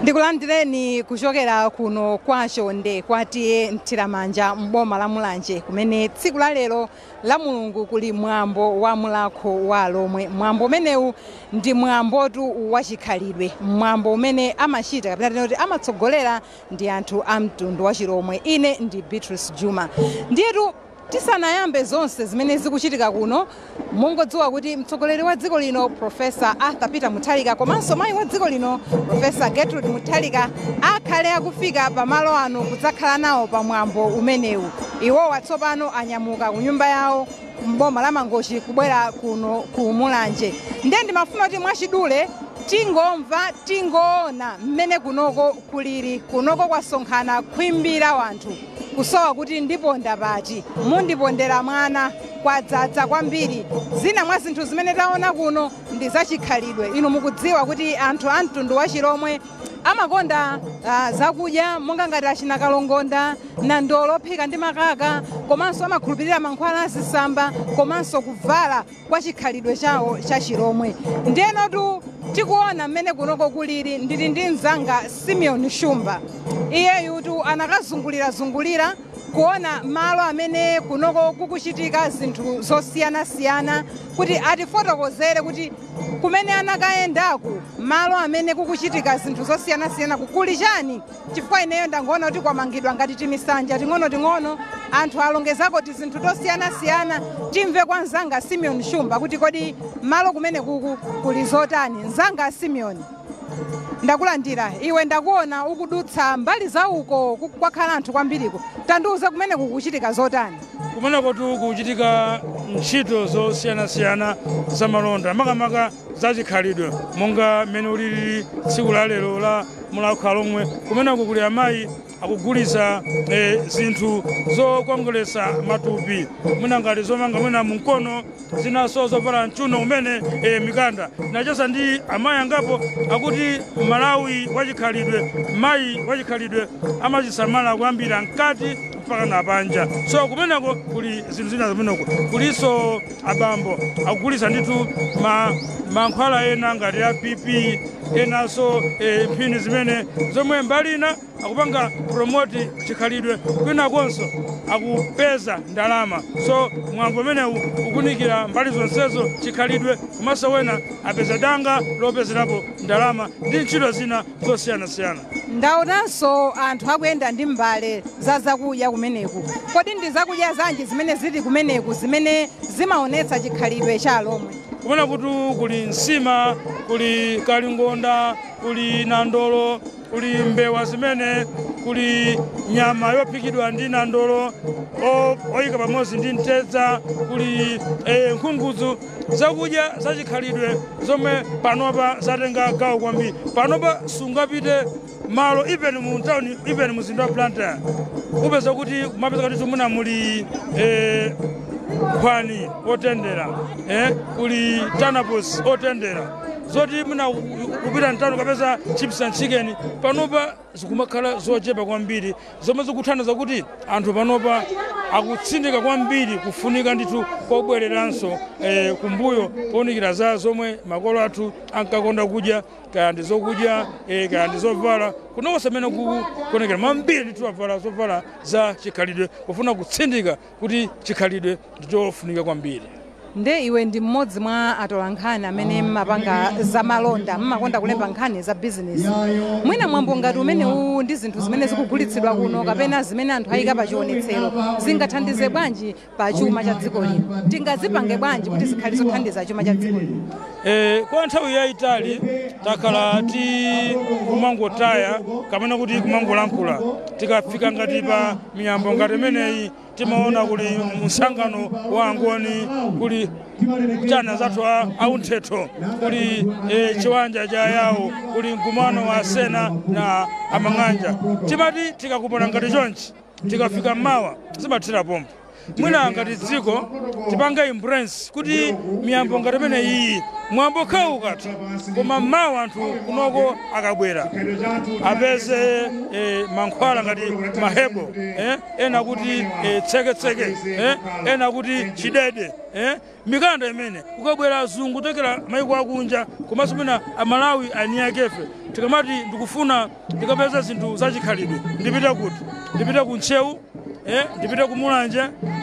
Ndikulandireni kuchokera kuno kwa Chonde kwatiye Mtiramanja mboma la Mulanje kumene tsiku la lero la Mulungu kuli mwambo wa mulakho wa lomwe. Mwambo umenewu ndi mwambotu wachikhalidwe, mwambo umene amachita kapena tinoti amatsogolera ndi anthu a mtundu wa Chiromwe. Ine ndi Beatrice Juma. Ndiyetu tisanayambe zonse zimene zikuchitika kuno, mungodziwa kuti mtsogoleri wa dziko lino Professor Arthur Peter Mutharika komanso mayi wa dziko lino Professor Gertrude Mutharika akhale akufika pamalo ano kudzakhala nawo pa mwambo umenewu. Iwowa tsopano anyamuka ku nyumba yawo mboma la Mangochi kubwera kuno ku Mulanje. Ndiye ndimafuna kuti mwachidule tingomva tingoona mmene kunoko kuliri, kunoko kwasonkhana khwimbira wanthu kusowa kuti ndiponda pati, mundipondera mwana kwadzadza kwambiri. Zina mwa zinthu zimene taona kuno ndi zachikhalidwe. Inu mukudziwa kuti anthu a mtundu wa Chiromwe amakonda zakudya monga ngati achinakalongonda, nandolo ophika ndi makaka, komanso amakhulupirira mankhwala azisamba, komanso kuvala kwa chikhalidwe chawo cha Chiromwe. Ndiyenotu tikuona mmene kunoko kuliri ndili ndi mzanga Simeon Shumba. Iyeyutu anakazungulira kuona malo amene kunoko kukuchitika zinthu zosiyana-siyana kuti atifotokozere kuti kumene anakayendaku malo amene kukuchitika zinthu zosiyana-siyana kukuli chani, chifukwa ineyo ndangoona kuti kwamangidwa ngati timisanja ting'ono-ting'ono, anthu alongezako ti zinthu tosiyana-siyana. Timve kwa mzanga Simeon Shumba kuti kodi malo kumene kuku kuli zotani. Mzanga Simeon, ndakulandira. Iwe ndakuona ukudutsa mbali za uko kwakhala anthu kwambiriko, tandiuze kumene kukuchitika zotani. Kumeneko kuchitika ntchito zosiyana-siyana za malonda makamaka zachikhalidwe monga mmene ulili tsiku la lero la mulakho lomwe. Kumeneko kuli amayi akugulitsa zinthu zokongolesa matupi, mwina ngati zomanga mwina munkono, zinaso zovala mchuno umene mikanda. Nachesa ndi amayi angapo akuti Malawi wachikhalidwe, mayi wachikhalidwe amachisamala kuyambira mkati mpaka na panja. So kumeneko kuli zinthu zina zameneko kuliso abambo akugulitsa ndithu mankhwala ena ngati ya PP, enaso mphini zimene zomwe mbalina akupanga promote chikhalidwe, kwina konso akupeza ndalama. So mwambo umenewu ukunikira mbali zonsezo chikhalidwe, komanso wena apeza danga lopezerapo ndalama ndi ntchito zina zosiyana-siyana. Ndaonanso anthu akuyenda ndi mbale za zakudya kumeneku. Kodi ndi zakudya zanji zimene zili kumeneku zimene zimaonetsa chikhalidwe cha Lomwe? Kumene kuti kuli nsima, kuli kalingonda, kuli nandolo, kuli mbewa zimene, kuli nyama yophikidwa ndi nandolo oyika pamodzi ndi mtedza, kuli nkhungudzu. Zakudya zachikhalidwe zomwe panopa zatenga gawo kwambiri. Panopa sungapite malo even mu town, even mu mzinda wa Blantyre upeza kuti kumapeza kuti tumuna muli nkhwani otendera, kuli tanapos otendera, zoti muna kupita mtano kapeza chips and chicken. Panopa zikumakhala zochepa kwambiri zomwe zikuthandiza kuti anthu panopa akutsindika kwambiri kufunika ndithu kobwereranso kumbuyo ponikira za zomwe makolo athu ankakonda kudya, kaya ndi zokudya, kaya ndi zovala. Kunonso amene kukonekera mambiri ndithu avala zovala za chikhalidwe kufuna kutsindika kuti chikhalidwe ndichofunika kwambiri. Nde iwe ndi mmodzi mwa atolankhani amene mmapanga za malonda, mmakonda kulemba nkhani za business. Mwina mwambo ngati umenewu ndi zinthu zimene zikugulitsidwa kuno kapena zimene anthu ayika pa chionetsero zingathandize bwanji pa chuma cha dziko lino? Tingazipange bwanji kuti zikhale zothandiza chuma cha dziko lino? Kwa nthawi yayitali takhala kumangotaya kapena kuti kumangolankhula. Tikafika ngati pa miyambo ngati imeneyi timaona kuli msangano wa angoni, kuli chana zathu aunthetho, kuli chiwanja cha yawo, kuli mkumano wa Sena na amang'anja. Timati tikakupona ngati chonchi tikafika mmawa zimathira pompo. mwina ngati dziko tipanga embrace kuti miyambo ngati imene iyi mwambo ukatha koma mawu anthu kunoko akabwera apeze mankhwala ngati mahebo ena kuti tseketseke ena kuti chidede mikanda imene ukabwera azungu tekera maiko akunja komanso mwina amalawi aniyakefe tikamati ndikufuna ndikapeza zinthu zachikhalidwe ndipita kuti ndipita ku Nchewu ndipita ku Mulanje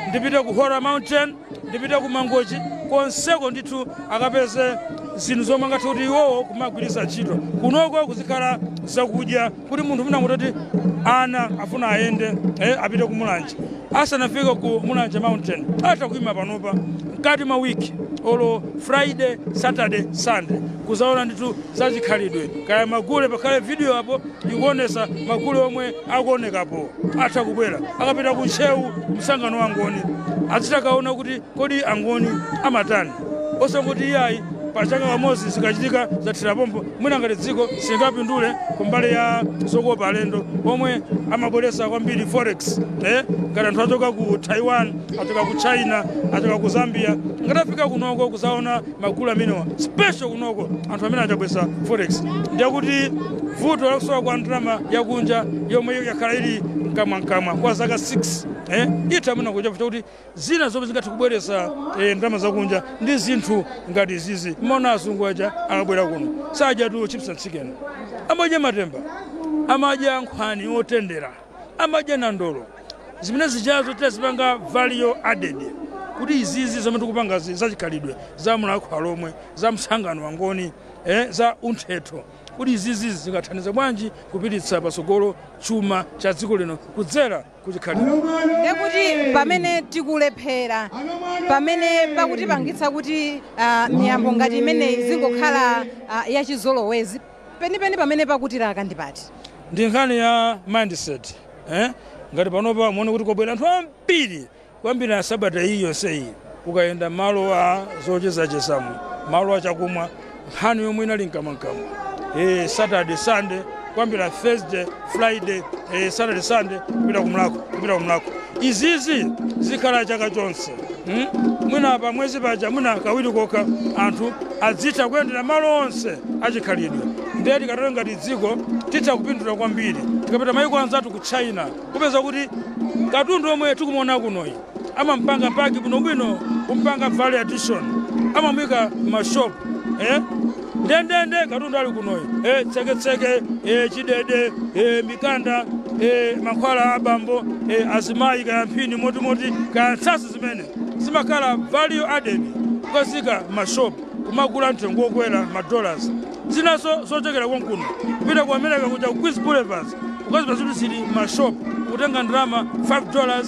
ndipita ku Hora Mountain ndipita ku Mangochi konseko ndithu akapeze zinthu zomwe ngati kuti iwowo kumagwiritsa ntchito kunoko kuzikhala zakudya kuti munthu mwina kuti ana afuna ayende apite ku Mulanje asanafike ku Mulanje Mountain atha kuima panopa mkati mwa wiki olo Friday, Saturday, Sunday kuzaona ndithu zachikhalidwe kaya magule pakhale video apo ikuonesa magule omwe akuonekapo atha kubwera akapita ku Nchewu msangano wa Ngoni azitakaona kuti kodi Angoni amatani osangoti iyayi pachaka kamodzi zikachitika zathira pompo mwina ngati dziko singapindule kumbali ya zokopa alendo omwe amabweresa kwambiri forex ngati anthu achoka ku Taiwan achoka ku China achoka ku Zambia ngati afika kunoko kuzaona magulu amenewa special kunoko anthu amene achabwesa forex ndiye kuti vuto lakusowa kwa ndalama yakunja yomwe yakhala ili mkamwa kwa zaka 6 itha mwina kuja kuti zina zomwe zingathe kubweresa ndalama zakunja ndi zinthu ngati zizi mona azungu aja akabwera kuno sadya tu chips and chicken amadya matemba amadya nkhwani otendera amadya nandolo zimene zijazo tazipanga value added kuti izizi zomwe tikupanga zachikhalidwe za mulakho alomwe za msangano wa Ngoni za unthetho kuti izizi zingathandiza bwanji kupititsa pasogolo chuma cha dziko lino kudzera kuchikhalidwe ndekuti pamene tikulephera pamene pakuti pangitsa kuti miyambo ngati imeneyi zingokhala yachizolowezi penipeni pamene pakutiraka ndipati ndi nkhani ya mindset ngati panopa muone kuti kobwera anthu ambiri kwambiri na sabata iyi yonse iyi ukayenda malo a zochezachezamo malo achakumwa nkhani yomwe inali mkamwa Saturday Sunday kwambira Thursday Friday Saturday Sunday kupita kumlako izizi zikhala chaka chonse mwina pa mwezi paja mwina kawiri koka anthu adzitha kuyendera malo onse achikhalidwe ndiye tikatola ngati dziko titha kupindula kwambiri tikapita maiko anzathu ku China kupeza kuti katundu omwe tikumuona kunoyi amampanga paki bwinobwino kumpanga value addition amamwika mashop ndendende katundu ali kunoyi tseketseke chidede mikanda mankhwala abambo azimayi kaya mphini motimoti kaya ntsasi zimene zimakhala value added kukazika mashop kumagula mtengo wokwera $, zinaso zochokera konkuno kupita ku America kuja ku Quiz Boulevard ukazipa zinthu zili mashop kutenga ndalama $5,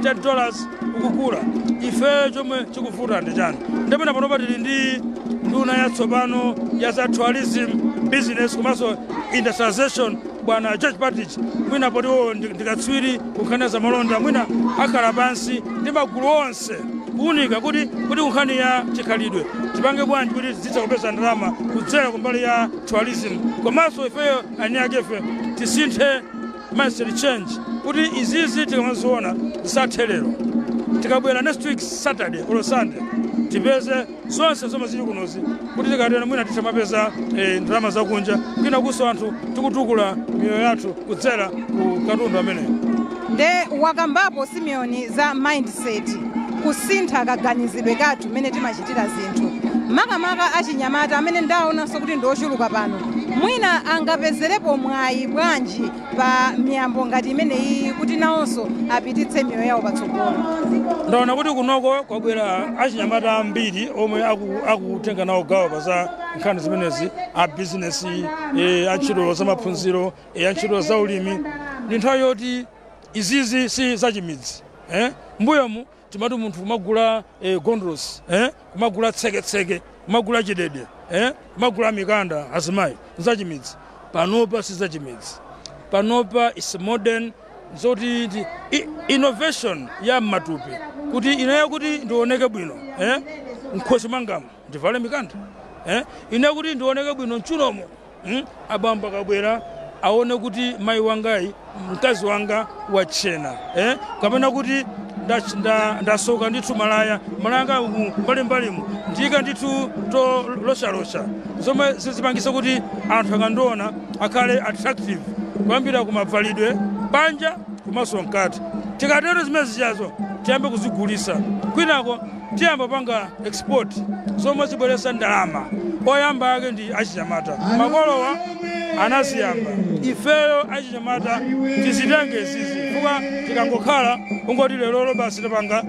$10 ukukula ife chomwe chikuvuta ndi chani ndipena panopa tili ndi nduna yatsopano ya za tourism business komanso industrialization bwana George Partich mwina potiwo ndikatswiri kunkhani za malonda mwina akhala pansi ndi magulu onse kuunika kuti kunkhani ya chikhalidwe tipange bwanji kuti zitha kupeza ndalama kudzera kumbali ya tourism komanso ifeyo aniyakefe tisinthe mindset change kuti izizi tikamaziona zisathelero tikabwera next week Saturday or Sunday tipeze zonse zomwe zili kunozi kuti tikatena mwina tisamapeza ndalama zakunja kwina kuso anthu tikutukula miyoyo yathu kudzera ku katundu amene nde wakambapo Simeon za mindset kusintha kaganizidwe kathu mene timachitira zinthu makamaka achinyamata amene ndaonanso kuti ndochuluka pano mwina angapezerepo mwayi bwanji pa miyambo ngati imeneyi kuti nawonso apititse miyoyo yawo patsogolo ndaona kuti kunoko kwabwera achinyamata ambiri omwe akutenga nawo gawo pa za nkhani zimenezi a business antchito za maphunziro antchito za ulimi ndi nthawi yoti izizi si zachimidzi mbuyomu timati munthu kumagula gondros kumagula tseketseke kumagula chidede kumagula mikanda azimayi zachimidzi panopa si zachimidzi panopa is modern zoti innovation ya matupi kuti inayo kuti ndioneke bwino nkhosi mangamo ndivale mikanda inayo kuti ndioneke bwino mchulomo abamba kabwera aone kuti mayi wangayi mkazi wanga wachena kapena kuti ndasoka ndithu malaya mbalimbalimu ndiyika ndithu to loshalosha zomwe zizipangisa kuti anthu akandiona akhale attractive kuyambira kumavalidwe panja komanso mkati. Tikatero zimene zichazo tiyambe kuzigulisa kwinako tiyamba panga export zomwe zibweresa ndalama. Oyamba ake ndi achinyamata makolowa anaziyamba ifeyo achinyamata tizitenge zizi fuka tikangokhala ungoti lero basi tapanga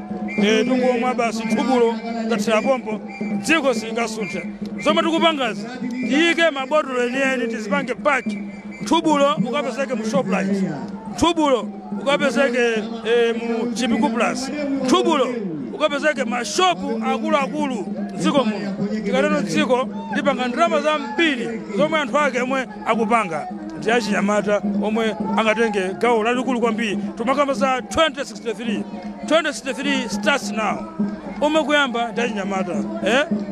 tungomwa basi thubulo tathira pompo dziko silingasunthe. Zomwe tikupangazi tiyike mabotolo enieni tizipange paki thubulo ukapezeke mu Shoprite, thubulo ukapezeke mu Chipiku Plus, thubulo ukapezeke mashopu akuluakulu dziko muno. Tikatero dziko lipanga ndalama zambiri zomwe anthu ake omwe akupanga ndi achinyamata omwe angatenge gawo lalikulu kwambiri. Tumakamba za 2063 starts now. Omwe kuyamba ndi achinyamata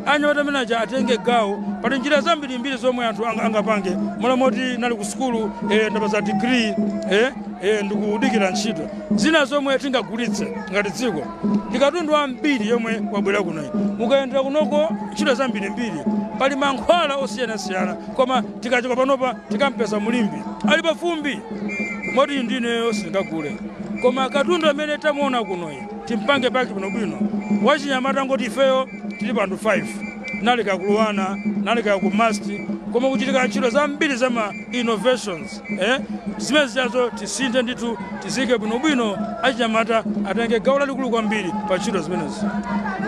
anyamata amene atenge gawo pali njira zambirimbiri zomwe anthu angapange moti nali ku sukulu ndapeza degree ndikudikira ntchito zina zomwe tingagulitse ngati dziko ndi katundu wambiri yomwe wabwera kuno. Mukayendera kunoko ntchito zambirimbiri pali mankhwala osiyanasiyana koma tikachoka panopa tikampeza mulimbi ali pafumbi moti ndineyo sindingagule. Koma katundu amene tamuona kunoyi timpange paki bwinobwino wachinyamata ngoti ifeyo tili pa 5 nalika kuluwana nalika ku masti koma kuchitika ntchito zambiri za ma innovations zimene zichazo tisinthe ndithu tizike bwinobwino achinyamata atenge gawo lalikulu kwambiri pa ntchito zimenezi.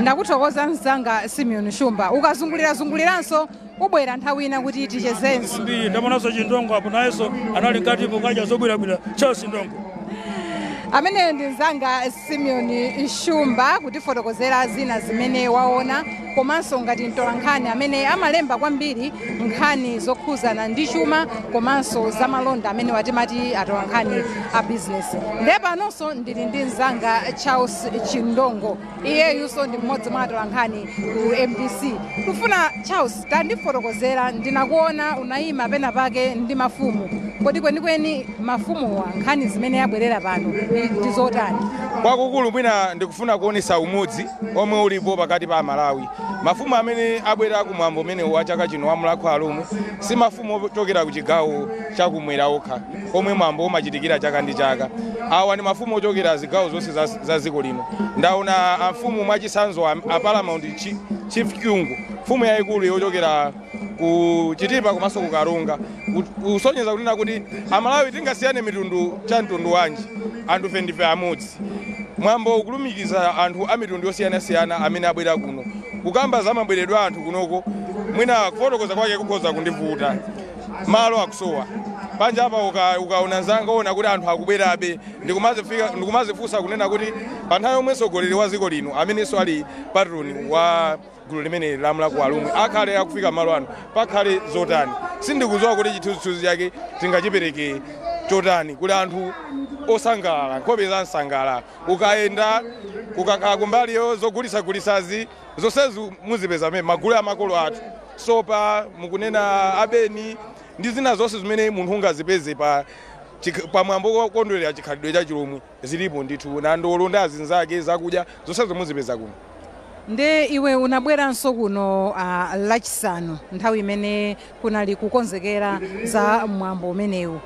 Ndakuthokoza mzanga Simeon Shumba ukazunguliranso ubwera nthawi ina kuti tichezenso ndamonanso Chindongo apo nayenso anali ngatipo kaja zobwirabwira Charles Chindongo. Amene ndi mzanga Simeon Shumba kutifotokozera zina zimene waona komanso ngati mtolankhani amene amalemba kwambiri nkhani zokhuzana ndi chuma komanso zamalonda amene watimati atolankhani a business. Ndiye panonso ndili ndi mzanga Charles Chindongo iyeyunso ndi mmodzi mwa atolankhani ku MBC. Kufuna Charles tandifotokozera ndinakuona unayima pena pake ndi mafumu kodi kwenikweni mafumuwa nkhani zimene yabwerera pano ndi zotani? Kwakukulu mwina ndikufuna kuonesa umodzi omwe ulipo pakati pa Malawi. Mafumu amene abwera kumwambo umene wa chaka chino wa Mulakho Alumwe si mafumu ochokera ku chigawo chakumwera okha omwe mwambo umachitikira chaka ndi chaka. Awa ndi mafumu ochokera zigawo zonse za dziko lino. Ndaona amfumu mwachisanzo a Paramount Chief Kyungu, mfumu yayikulu yochokera ku Chitipa komanso ku Karonga, kusonyeza kunena kuti Amalawi tingasiyane mitundu cha mtundu wanji anthu fe ndife amodzi. Mwambo ukulumikiza anthu a mitundu yosiyanasiyana amene abwera kuno. Kukamba za mabweredwe anthu kunoko mwina kufotokoza kwake kukhoza kundivuta malo akusowa panja apa ukaona nzanga ona kuti anthu akubwerabe ndikumazifunsa kunena kuti pa nthawi yomwe mtsogoleri wa dziko lino amenenso ali patron wa gulu limene la Mulakho Alumwe akhale akufika malo ano pakhale zotani. Sindikudziwa kuti chithunzithunzi chake tingachipereke chotani kuti anthu osangalala nkhope za nsangala ukayenda kukakhala kumbali zogulisagulisazi zonsezu muzipeza mmene magulu amakolo athu sopa mukunena abeni ndi zina zonse zimene munthu ungazipeze pa mwambo wokondwerera chikhalidwe cha Chilomwe zilipo ndithu na ndolo ndi azinzake zakudya zonsezo muzipeza kuno. Nde iwe unabweranso kuno lachisanu nthawi imene kunali kukonzekera za mwambo umenewu.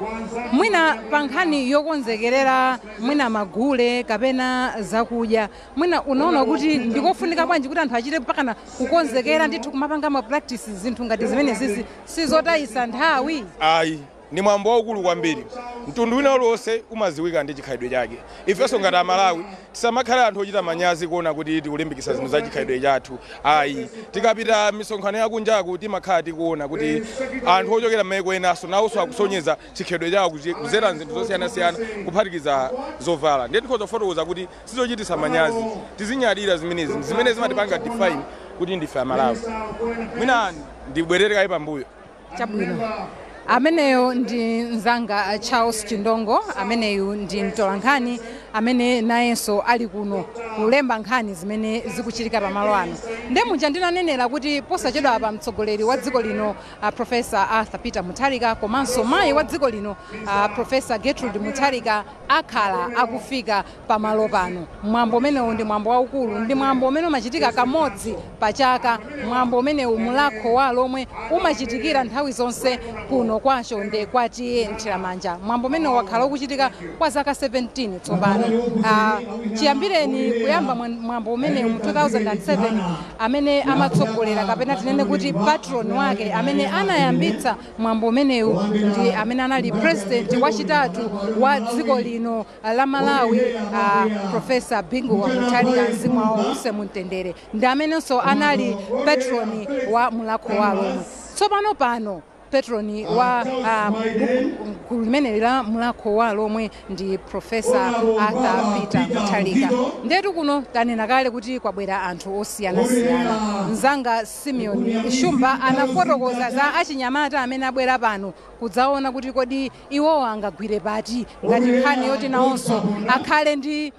Mwina pa nkhani yokonzekerera mwina magule kapena zakudya mwina unaona kuti ndikofunika bwanji kuti anthu achite pakana kukonzekera ndithu kumapanga ma practice zinthu ngati zimene zizi sizotayisa nthawi? Ayi ni mwambo waukulu kwambiri. Mtundu wina uliwonse umaziwika ndi chikhalidwe chake. Ifenso ngati Amalawi tisamakhala anthu ochita manyazi kuona kuti tikulimbikitsa zinthu za chikhalidwe chathu. Ayi tikapita misonkhano yakunjaku timakhala tikuona kuti anthu ochokera m'mayiko enanso nawonso akusonyeza chikhalidwe chawo kuzera zinthu zosiyanasiyana kuphatikiza zovala. Ndiye tikhoza kufotokoza kuti sizochititsa manyazi tizinyadira zimene zimatipanga define kuti ndife Amalawi. Mwina ndibwerere kayi pambuyo. Chabwino. Ameneyo ndi nzanga Charles Chindongo, ameneyu ndi mtolankhani amene nayenso ali kuno kulemba nkhani zimene zikuchitika pamalo ano. Nde muja ndinanenera kuti posachedwa pa mtsogoleri wa dziko lino Professor Arthur Peter Mutharika komanso mayi wa dziko lino Professor Gertrude Mutharika akhala akufika pamalo pano. Mwambo umenewu ndi mwambo waukulu, ndi mwambo umene umachitika kamodzi pa chaka, mwambo umenewu mulakho wa lomwe umachitikira nthawi zonse kuno kwa Chonde kwa tiye Mchiramanja. Mwambo umenewu wakhala ukuchitika kwa zaka 17 tsopano. Chiyambireni kuyamba mwambo umenewu mu 2007 amene amatsogolera kapena tinene kuti patron wake amene anayambitsa mwambo umenewu ndi amene anali president wachitatu wa dziko lino la Malawi Professor Bingu wa Mutharika mzimu wawo use mumtendere, ndi amenenso anali patroni wa mulakho wa lomwe. Tsopano pano patroni wa kulimene la mulakho wa lomwe ndi Professor Arthur Peter Mutharika. Ndetu kuno tanena kale kuti kwabwera anthu osiyanasiyana. Mzanga Simeon Shumba anafotokoza za achinyamata amene abwera pano kudzaona kuti kodi iwo angagwire pati ngati nkhani yoti nawonso akhale ndi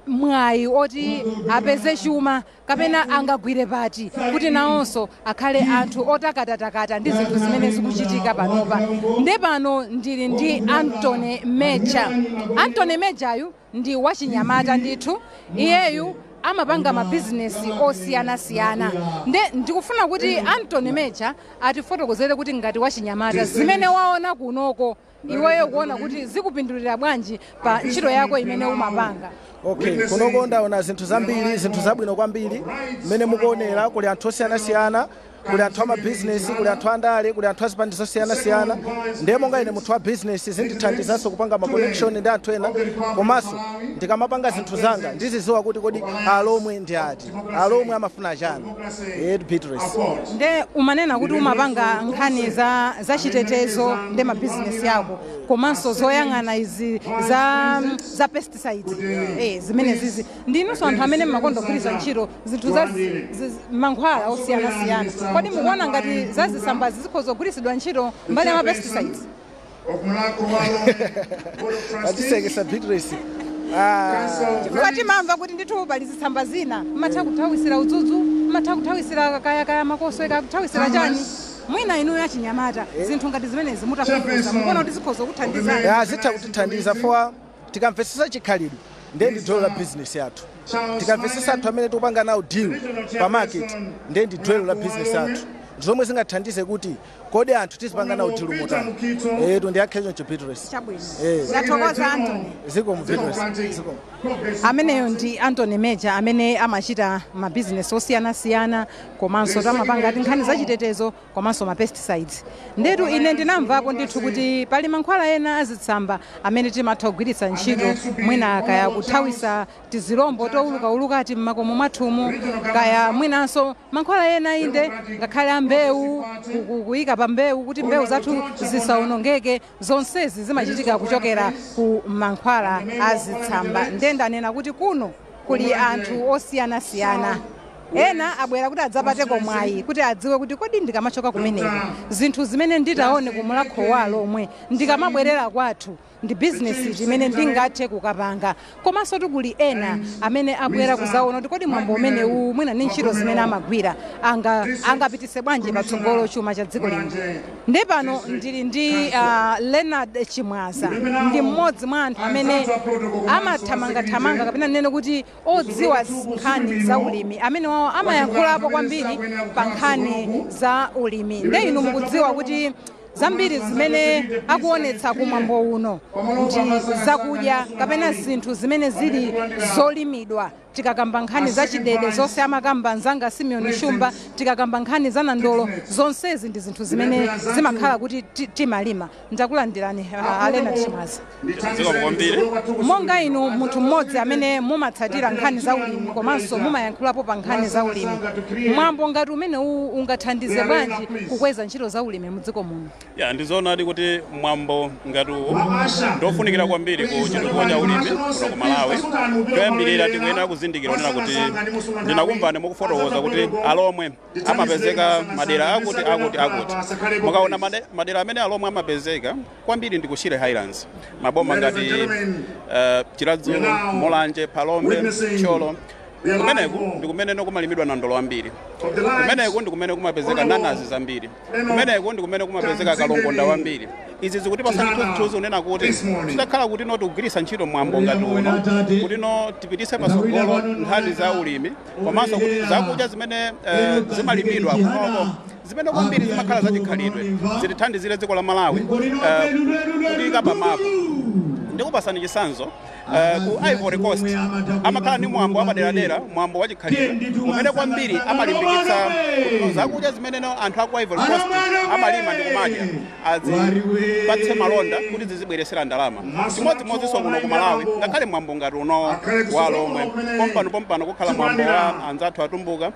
mwayi oti apeze chuma kapena angagwire pati kuti nawonso akhale anthu otakatatakata ndi zinthu zimene zikuchitika panopa. Nde pano ndili ndi Anthony Meja. Anthony Mejayu ndi wachinyamata ndithu, iyeyu amapanga mabizinesi osiyanasiyana. Nde ndikufuna kuti Anthony Meja atifotokozere kuti ngati wachinyamata zimene waona kunoko iweyo kuona kuti zikupindulira bwanji pa ntchito yako imene umapanga. Okay, kunoko ndaona zinthu zambiri, zinthu zabwino kwambiri mmene mukuonera kuli anthu osiyanasiyana, kuli anthu ama business, kuli anthu andale, kuli anthu azipandi zosiyanasiyana. Ndiye monga ine munthu wa business zindithandizanso kupanga ma connection ndi anthu ena, komanso ndikamapanga zinthu zanga ndizidziwa kuti kodi alomwe ndi ati, alomwe amafuna chani. Beatrice. Nde umanena kuti umapanga nkhani za chitetezo ndi ma business yako komanso zoyang'ana izi za pesticides. Zimene zizi ndinonso anthu amene mmakondogwiritsa ntchito zinthu za mankhwala osiyanasiyana. Kodi mukuona ngati zazisambazi zikhozogwiritsidwa ntchito mbali ya ma pesticides? Atisekesa Beatrice. Kuti mamva kuti ndithu pali zitsamba zina matha kuthawisira udzudzu, matha kuthawisira kaya makoso kuthawisira chani. Mwina inu yachinyamata zinthu ngati zimenezi mutafufuza mukuona kuti zikhozokuthandizani. Zitha kutithandiza for tikamvesesa chikhalidwe ndi dola business yathu. Tikamvesesa anthu amene tikupanga nawo deal pa market ndi dola la business yathu. Zomwe zingathandize kuti kodi anthu tizipanga nawo deal motani. Ndi yakhezo Beatrice. Chabwino. Ndathokoza Anthony. Ziko mu Beatrice. Ziko. Ameneyo ndi Anthony Meja amene amachita ma business osiyanasiyana komanso tamapanga nkhani za chitetezo komanso ma pesticides. Ndetu ine ndinamvapo ndithu kuti pali mankhwala ena azitsamba amene timatha kugwiritsa ntchito mwina kaya kuthawisa tizilombo toulukauluka ati mmakomo mwathumu, kaya mwinanso mankhwala ena inde ngakhale ambewu kuyika pa mbewu kuti mbewu zathu zisawonongeke. Zonsezi zimachitika kuchokera ku mankhwala azitsamba. Ndanena kuti kuno kuli anthu osiyanasiyana. Ena abwera kuti adzapateko mwayi kuti adziwe kuti kodi ndikamachoka kumeneko zinthu zimene nditaone kumulakho wa lomwe ndikamabwerera kwathu ndi business imene ndingathe kukapanga. Komanso kuli ena amene abwera kuzaona kuti kodi mwambo umene mwina ndi ntchito zimene amagwira angapitise bwanji patsogolo chuma cha dziko lino. Nde pano ndili ndi Leonard Chimwaza, ndi mmodzi mwa anthu amene amathamangathamanga kapena nene kuti odziwa nkhani za ulimi, amene wawo amayankhulapo kwambiri pa nkhani za ulimi. Nde inu mukudziwa kuti zambiri zimene akuonetsa kumwambo uno ndi zakudya kapena zinthu zimene zili zolimidwa. Tikakamba nkhani za chidede zonse amakamba Mzanga Simeon Shumba, tikakamba nkhani za nandolo zonsezi ndi zinthu zimene zimakhala kuti timalima. Ndakulandirani Leonard Chimwaza. Monga inu munthu mmodzi amene mumatsatira nkhani za ulimi komanso mumayankhulapo pa nkhani za ulimi, mwambo ngati umene ungathandize bwanji kukweza ntchito za ulimi mu dziko muno? Ndizoonadi kuti mwambo ngati ndofunikira kwambiri ku chitukuko cha ulimi kuno ku Malawi. Toyambirira tikuyenera chizindikiro onena kuti ndinakumvani mukufotokoza kuti alomwe amapezeka madera akuti mukaona madera amene alomwe amapezeka kwambiri ndi ku Shire Highlands maboma ngati Chiradzulo, Mulanje, Palombe, Cholo. Kumeneku ndi kumene kumalimidwa na ndolo ambiri. Kumeneku ndi kumene kumapezeka nanazi zambiri. Kumeneku ndi kumene kumapezeka kalongonda wambiri. Izi zikutipa santuzo unena kuti titakhala kuti no tugwiritsa ntchito mwambo ngati uno kuti no tipitise pasogolo nkhani za ulimi komanso kuti zakudya zimene zimalimidwa kunoko zimene kwambiri zimakhala zachikhalidwe zitithandizire dziko la Malawi kuyika pamapo. Ndikupasani chitsanzo ku Ivory Coast amakhala ni mwambo wapaderadera mwambo wachikhalidwe umene kwambiri amalimbikitsa zakudya zimene anthu aku Ivory Coast amalima ndi kumadya azipatse malonda kuti zizibweresera ndalama chimodzimodzinso kuno ku Malawi ngakhale mwambo ngati uno wa Lomwe pompano kukhala mwambo wa anzathu atumbuka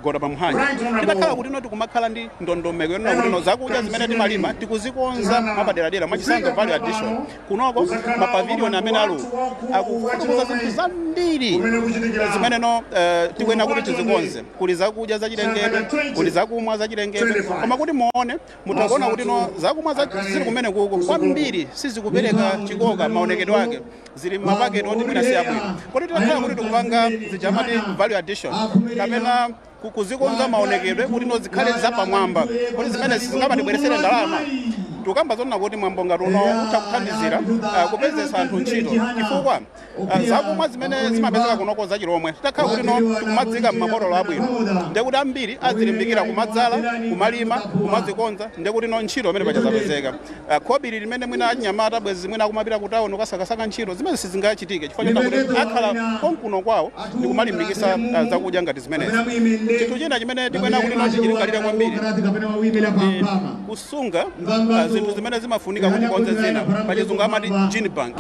Goda Pamphanya timakhala kuti noti kumakhala ndi ndondomeko yonena kuti zakudya zimene timalima tikuzikonza mapaderadera mwachitsanzo value addition kunoko mapavilion amene alu akufutukuza zinthu zambiri zimene no tikwena kuti tizikonze kuli zakudya zachilengedwe kuli zakumwa zachilengedwe koma kuti muone mutakuona kuti no zakumwa zili kumene kuko kwambiri sizikupereka chikoka maonekedwe ake zili mapaketi oti tinasiya bwino kodi titakhala kuti tikupanga zijamati value addition kapena kuzikonza maonekedwe kuti no zikhale zapamwamba kuti zimene sizingamatibweresere ndalama tukamba zonna kuti mwambo ngati uno utakuthandizira kupezesa anthu ntchito chifukwa zakumwa zimene zimapezeka kunoko zachilomwe titakhala kuti no tikumadzika m'mabotolo abwino ndekuti ambiri azilimbikira kumadzala kumalima kumadzikonza ndekuti no ntchito amene pachazapezeka khobiri limene mwina anyamata bwezi mwina akumapita ku town ukasakasaka ntchito zimene sizingachitike chifukwa chota kuti akhala konkuno kwawo ndi kumalimbikisa zakudya ngati zimenezi chinthu china chimene tikwena kuti no tichilingalira kwambiri kusunga zinthu zimene zimafunika kuti konze zina pachizungu amati gene bank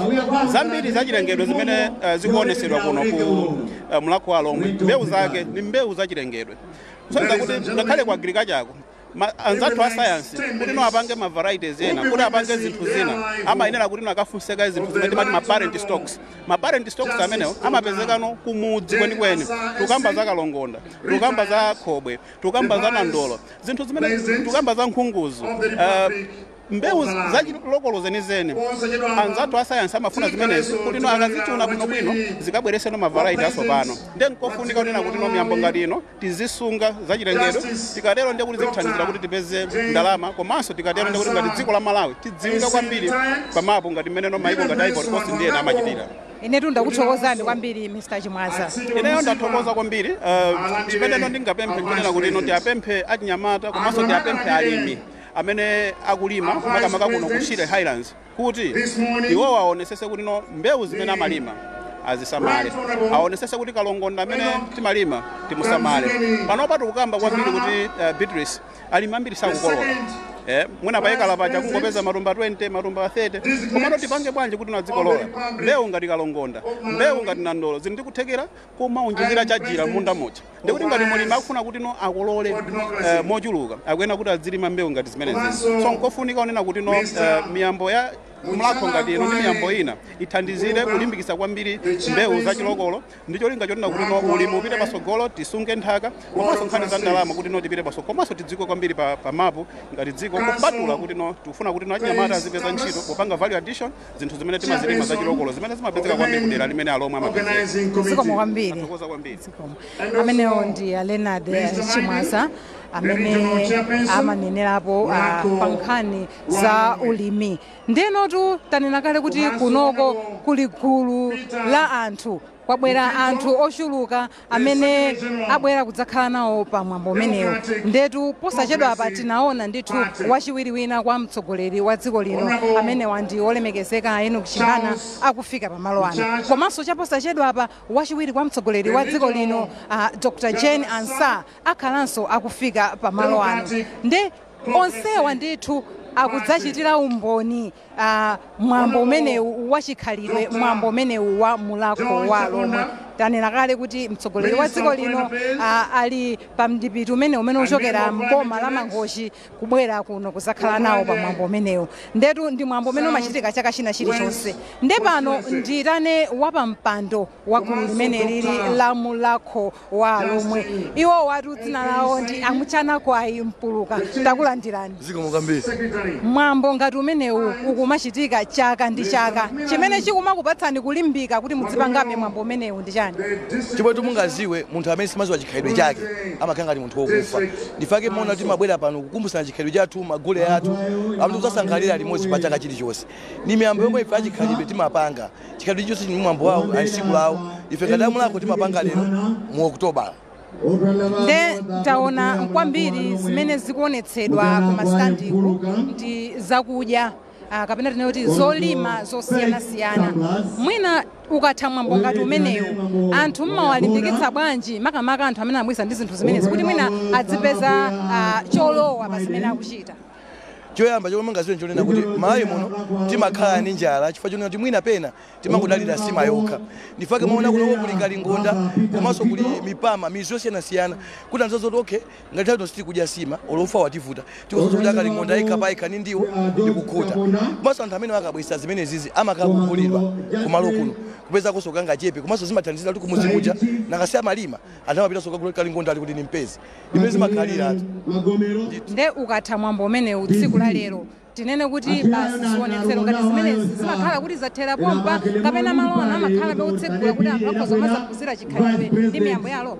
zambiri zachilengedwe zimene zikuonesedwa kuno ku Mulako wa Lomwe mbewu zake ni mbewu zachilengedwe kusonza kuti ngakhale ku agriculture ako anzathu a science kuti no apange ma varieties ena kuti apange zinthu zina amayenera kuti no akafunseka zinthu zimene timati ma parent stocks amenewo amapezeka no kumudzi kwenikweni tukamba za kalongonda tukamba za khobwe tukamba za nandolo zinthu zimene tukamba za nkhunguzu mbewu zachilokolo zenizeni anzathu a science amafuna zimenezi kuti no akazichuna bwinobwino zikabwerese no mavariety asopano nde nkofunika kunena kuti no miyambo ngati ino tizisunga zachilengedwe tikatero ndiye kuti zikuthandizira kuti tipeze ndalama komanso tikatero ndiye kuti ngati dziko la Malawi tidziwika kwambiri pamapo ngati mmene no maiko ngati Ivory Coast ndiye amachitira. Inetu ndakuthokozani kwambiri Mr. Chimwaza. Ineyo ndathokoza kwambiri chimene no ndingapemphe kunena kuti no tiapemphe achinyamata komanso tiapemphe alimi amene akulima makamaka kuno ku Shire Highlands kuti iwo waonesese kuti no mbewu zimene amalima azisamale aonesese kuti kalongonda amene timalima timusamale panopa tikukamba kwambiri kuti Beatrice alimi ambiri sakukolola mwina paikala paja kungopeza matumba 20 matumba 30 komano tipange bwanji kuti nadzikolola mbewu ngati kalongonda mbewu ngati nandolo zili ndikuthekera kumaunjizira chajira munda moja ndikuti ngati mulimi akufuna kuti no akolole mochuluka akuyena kuti azilima mbewu ngati zimenezi so nkofunika unena kuti no miyambo ya Mulako ngati ino ndi miyambo ina ithandizire kulimbikisa kwambiri mbewu zachilokolo ndicho linga chonena kuti no ulimi upite pasogolo tisunge nthaka komanso nkhani za ndalama kuti no tipite pasogolo komanso tidziko kwambiri pa mapu ngati dziko kupatula kuti no tikufuna kuti no achinyamata azipeza ntchito popanga value addition zinthu zimene timazilima zachilokolo zimene zimapezeka kwambiri kudera limene alomwe amapezeka zikomo kwambiri amenewo ndi Leonard Chimwaza amene amanenerapo pa nkhani za ulimi ndenotu tanena kale kuti kunoko kuli gulu la anthu kwabwera anthu ochuluka amene abwera kudzakhala nawo pa mwambo umenewu ndetu posachedwa apa tinaona ndithu wachiwiri wina kwa mtsogoleri wa dziko lino amene wandi olemekezeka Enoch Chihana akufika pamalo ano komanso chaposachedwa apa wachiwiri kwa mtsogoleri wa dziko lino Dr. Jane Ansah akhalanso akufika pamalo ano nde onsewa ndithu akudzachitira umboni mwambo umenewu wachikhalidwe mwambo umenewu wa Mulako wa Lomwe tanena kale kuti mtsogoleri wa dziko lino ali pa mdipiti umene uchokera mboma la Mangochi kubwera kuno kuzakhala nawo pa mwambo umenewo. Ndetu ndi mwambo umene umachitika chaka china chilichonse. Nde pano nditane wapampando wa gulu limene lili la mulakho wa lomwe. Iwo watu dzina lawo ndi Amuchana Kwayi Mpuluka. Takulandirani. Ziko mukambiri. Mwambo ngati umenewu ukumachitika chaka ndi chaka. Chimene chikumakupatsani kulimbika kuti mudzipangabe mwambo umenewu ndi chani? Chibwetu mungaziwe munthu amene simaziwa chikhalidwe chake amakhala ngati munthu wokufa. Ndifake muona kuti mabwera pano kukumbusana chikhalidwe chathu, magule athu, amene kusasangalira limodzi pa chaka chilichonse. Ni miyambo yomwe ife achikhalidwe timapanga. Chikhalidwe chonse ni mwambo wawo, ali tsiku lawo. Ife ngati amulakho timapanga lero mu Oktoba. Nde taona kwambiri zimene zikuonetsedwa ku mastandiku ndi zakudya kapena tinene kuti zolima zosiyanasiyana. Mwina ukatha mwambo ngati umenewu anthu mmawalimbikitsa bwanji makamaka anthu amene amwisa ndi zinthu zimenezi kuti mwina adzipeza cholowa pa zimene akuchita? Choyamba chomwe mungaziwe nchonena kuti Malawi muno timakhala ndi njala chifukwa chonena kuti mwina pena timangodalira sima yokha. Ndifake muona kuno kuli kalingonda komanso kuli mipama mizo yosiyanasiyana kuti anthu azoti okay ngati tato siti kudya sima olofa wativuta tikozo kudya kalingonda ikapa ikani ndiwo ndikukhuta. Komanso anthu amene akabwisa zimene zizi amakhala kukulidwa kumalo kuno kupeza koso kanga chepe komanso zimathandizira kuti kumuzi kuja nakasiya malima anthu amapita soka kule kalingonda ali kuti ni mpezi imene zimakhalira anthu. Nde ukatha mwambo umenewu tsiku la lero tinene kuti basi zionetsero ngati zimene zimakhala kuti zathera pompa kapena malona amakhala peutsegula kuti anthu akhoza mazakuzira chikhalidwe ndi miyambo yalo.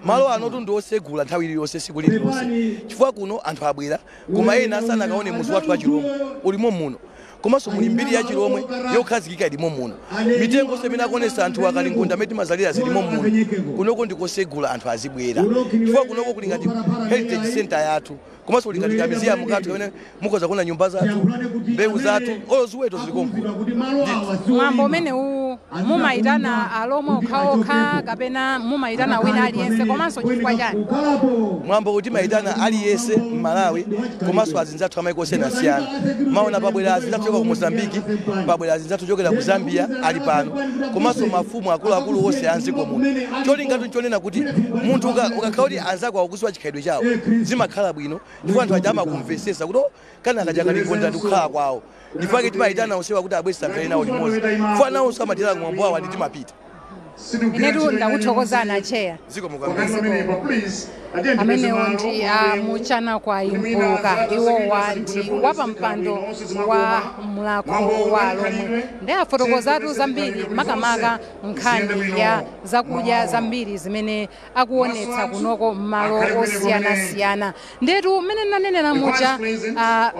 Malo anotu ndi osegula nthawi iliyonse tsiku lililonse chifukwa kuno anthu abwera koma ena asanakaone muzi wathu wa Chilomwe ulimo muno komanso muli mbiri ya Chilomwe yokhazikika ilimo muno mitengo semene akuonesa anthu akalingonda amene timazalira zilimo muno kunoko ndikosegula anthu azibwera chifukwa kunoko kuli ngati heritage center yathu komanso kuli ngati museum kathu kamene mukhoza kuona nyumba zathu mbewu zathu olo ziweto zilikonkuno. Mwambo umenewu mumayitana alomwe okhaokha kapena mumayitana wina aliyense komanso chifukwa chani? Mwambo kuti mayitana aliyense m'Malawi komanso azinzathu amaiko osiyanasiyana. Maona pabwera azinzathu choka ku Mozambique, pabwera azinzathu chokera ku Zambia ali pano komanso mafumu akuluakulu onse anziko muno. Cholinga chonena kuti munthu ukakhala kuti anzako akudziwa chikhalidwe chawo zimakhala bwino ndipo anthu aja amakumvesesa kuti kana akaja kalingonda ndikukhala kwawo. Ndifake timayitana onsewa kuti abwesa mphele nawo limodzi chifukwa nawonso amatera mwambo wawo ndi timapita. Inetu ndakuthokozana cheya. Ziko mukambiri. Amenewo ndi Amuchana Kwayi Mpuluka iwowa ndi wapampando wa mulakho wa lomwe ndi afotokozatu zambiri makamaka nkhani ya zakudya zambiri zimene akuonetsa kunoko m'malo osiyanasiyana. Ndetu mmene nanenera muja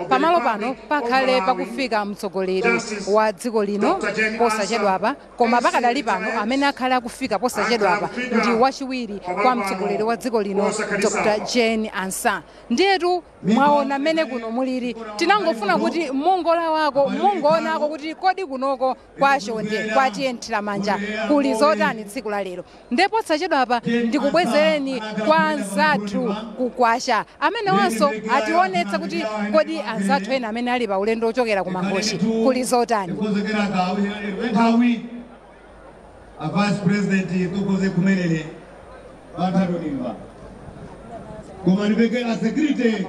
pamalo pano pakhale pakufika mtsogoleri wa dziko lino posachedwapa koma pakadali pano amene akhale akufika posachedwapa ndi wachiwiri kwa mtsogoleri wa dziko lino Dr. Jane Ansah. Ndetu mwaona mene kuno muliri tinangofuna kuti mungola wako mungoonako kuti kodi kunoko kwachonde kwatiye mthiramanja kuli zotani tsiku la lero. Ndipo sachedwapa ndikubwezereni kwa anzathu kukwasha amene wanso ationetsa kuti kodi anzathu ena amene ali pa ulendo ochokera ku Mangochi kuli zotani. Vice President tukoze kumelele batadonimba. Como a security